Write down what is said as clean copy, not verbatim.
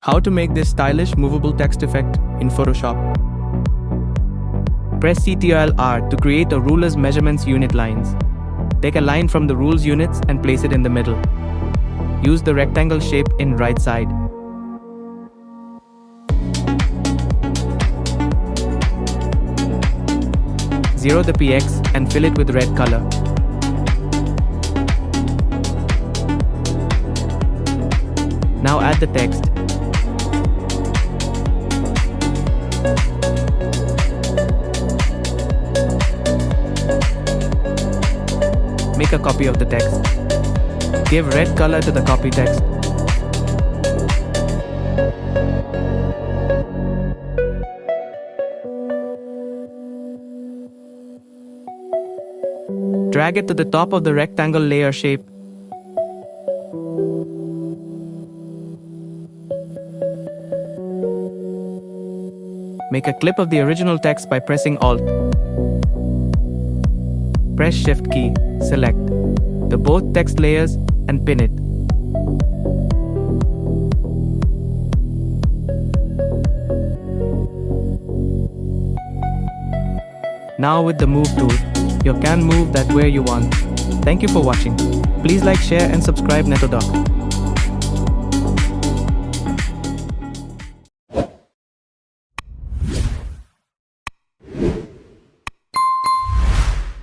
How to make this stylish movable text effect in Photoshop. Press Ctrl+R to create a ruler's measurements unit lines. Take a line from the rule's units and place it in the middle. Use the rectangle shape in right side. Zero the px and fill it with red color. Now add the text. Make a copy of the text. Give red color to the copy text. Drag it to the top of the rectangle layer shape. Make a clip of the original text by pressing Alt. Press Shift key, select the both text layers and pin it. Now with the Move tool, you can move that where you want. Thank you for watching. Please like, share and subscribe Netto Doch.